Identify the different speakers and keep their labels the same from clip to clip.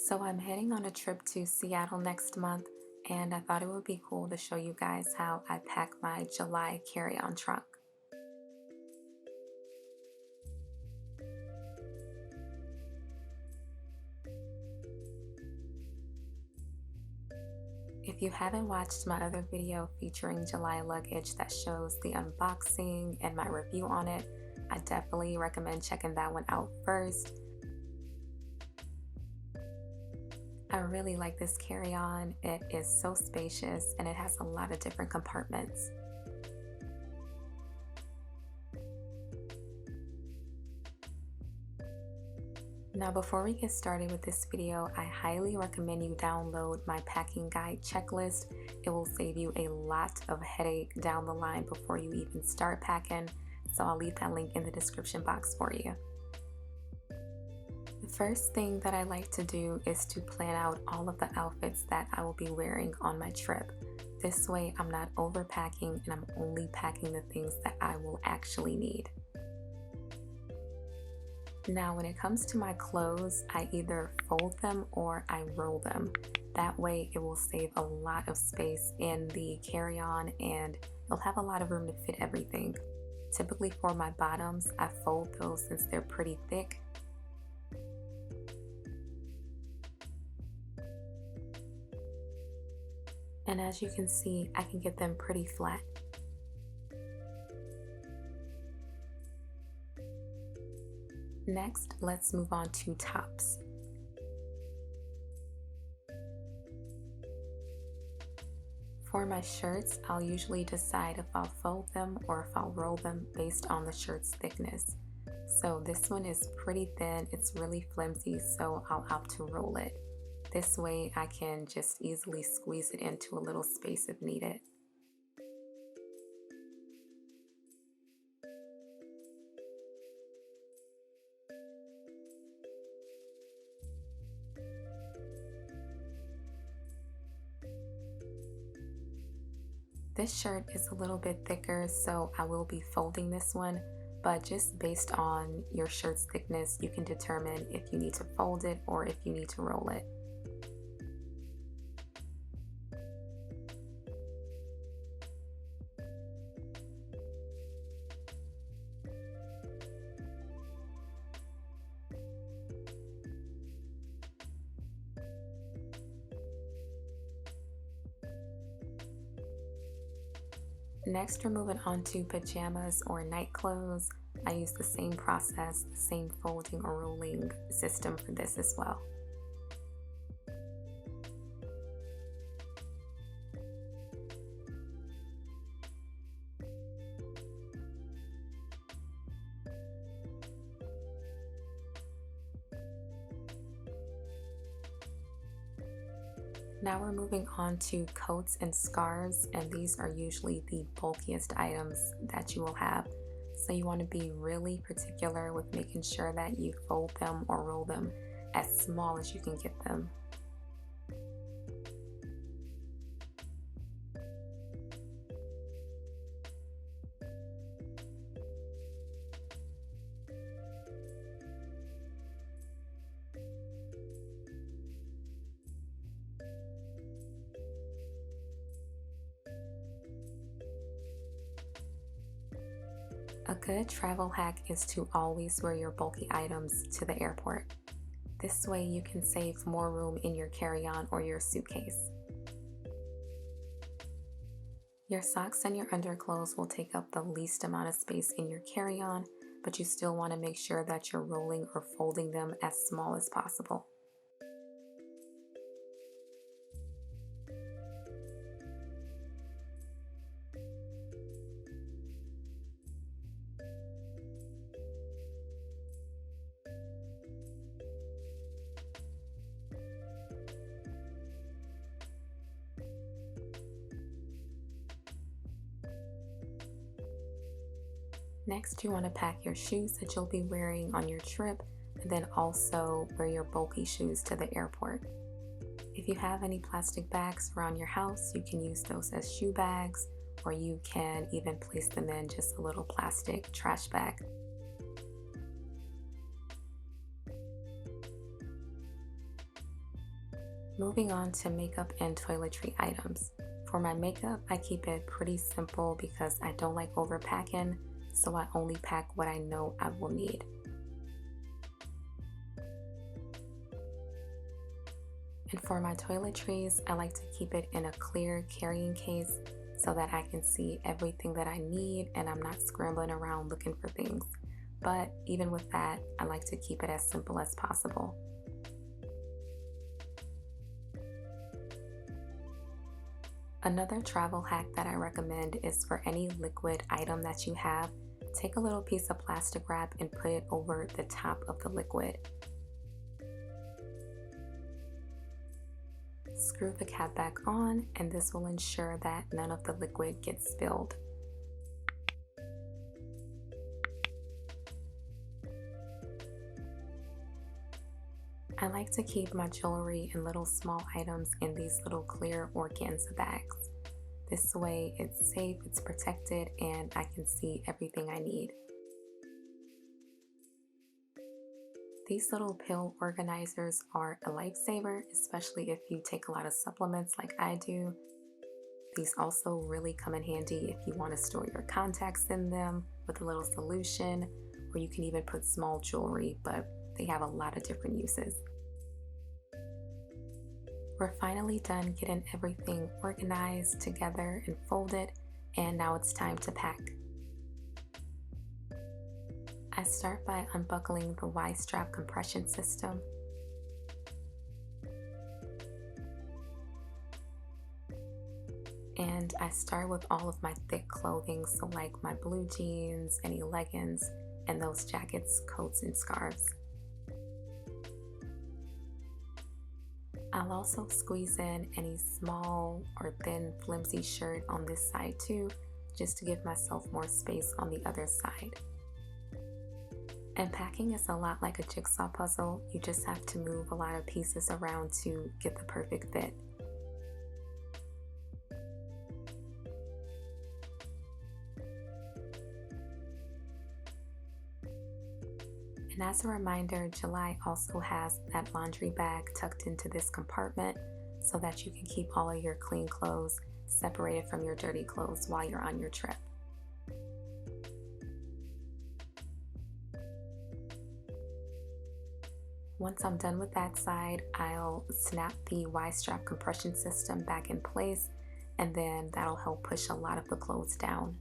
Speaker 1: So I'm heading on a trip to Seattle next month, and I thought it would be cool to show you guys how I pack my July carry-on trunk. If you haven't watched my other video featuring July luggage that shows the unboxing and my review on it, I definitely recommend checking that one out first. I really like this carry-on. It is so spacious and it has a lot of different compartments. Now before we get started with this video, I highly recommend you download my packing guide checklist. It will save you a lot of headache down the line before you even start packing, so I'll leave that link in the description box for you. The first thing that I like to do is to plan out all of the outfits that I will be wearing on my trip. This way I'm not overpacking and I'm only packing the things that I will actually need. Now when it comes to my clothes, I either fold them or I roll them. That way it will save a lot of space in the carry-on and you'll have a lot of room to fit everything. Typically for my bottoms, I fold those since they're pretty thick. And as you can see, I can get them pretty flat. Next, let's move on to tops. For my shirts, I'll usually decide if I'll fold them or if I'll roll them based on the shirt's thickness. So this one is pretty thin, it's really flimsy, so I'll opt to roll it. This way I can just easily squeeze it into a little space if needed. This shirt is a little bit thicker, so I will be folding this one, but just based on your shirt's thickness, you can determine if you need to fold it or if you need to roll it. Next, we're moving on to pajamas or night clothes. I use the same process, the same folding or rolling system for this as well. Now we're moving on to coats and scarves, and these are usually the bulkiest items that you will have. So you want to be really particular with making sure that you fold them or roll them as small as you can get them. A good travel hack is to always wear your bulky items to the airport. This way you can save more room in your carry-on or your suitcase. Your socks and your underclothes will take up the least amount of space in your carry-on, but you still want to make sure that you're rolling or folding them as small as possible. Next, you want to pack your shoes that you'll be wearing on your trip, and then also wear your bulky shoes to the airport. If you have any plastic bags around your house, you can use those as shoe bags, or you can even place them in just a little plastic trash bag. Moving on to makeup and toiletry items. For my makeup, I keep it pretty simple because I don't like overpacking, so I only pack what I know I will need. And for my toiletries, I like to keep it in a clear carrying case so that I can see everything that I need and I'm not scrambling around looking for things. But even with that, I like to keep it as simple as possible. Another travel hack that I recommend is for any liquid item that you have, take a little piece of plastic wrap and put it over the top of the liquid. Screw the cap back on, and this will ensure that none of the liquid gets spilled. I like to keep my jewelry and little small items in these little clear organza bags. This way it's safe, it's protected, and I can see everything I need. These little pill organizers are a lifesaver, especially if you take a lot of supplements like I do. These also really come in handy if you want to store your contacts in them with a little solution, or you can even put small jewelry, but they have a lot of different uses. We're finally done getting everything organized together and folded, and now it's time to pack. I start by unbuckling the Y-strap compression system. And I start with all of my thick clothing, so like my blue jeans, any leggings, and those jackets, coats, and scarves. I'll also squeeze in any small or thin flimsy shirt on this side too, just to give myself more space on the other side. And packing is a lot like a jigsaw puzzle. You just have to move a lot of pieces around to get the perfect fit. And as a reminder, July also has that laundry bag tucked into this compartment so that you can keep all of your clean clothes separated from your dirty clothes while you're on your trip. Once I'm done with that side, I'll snap the Y-strap compression system back in place, and then that'll help push a lot of the clothes down.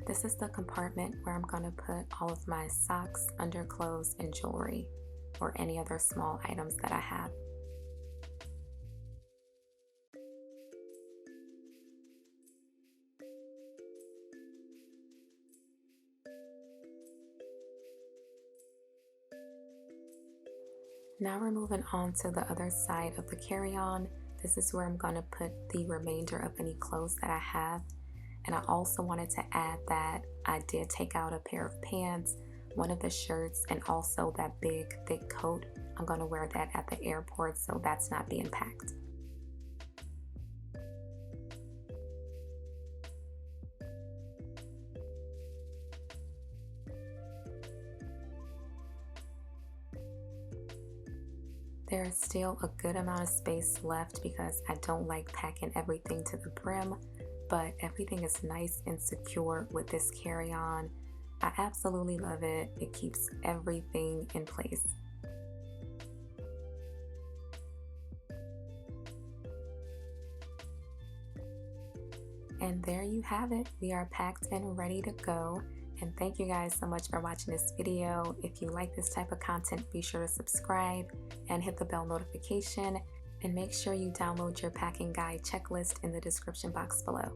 Speaker 1: This is the compartment where I'm going to put all of my socks, underclothes, and jewelry, or any other small items that I have. Now we're moving on to the other side of the carry-on. This is where I'm going to put the remainder of any clothes that I have. And I also wanted to add that I did take out a pair of pants, one of the shirts, and also that big thick coat. I'm going to wear that at the airport, so that's not being packed. There is still a good amount of space left because I don't like packing everything to the brim, but everything is nice and secure with this carry-on. I absolutely love it. It keeps everything in place. And there you have it. We are packed and ready to go. And thank you guys so much for watching this video. If you like this type of content, be sure to subscribe and hit the bell notification. And make sure you download your packing guide checklist in the description box below.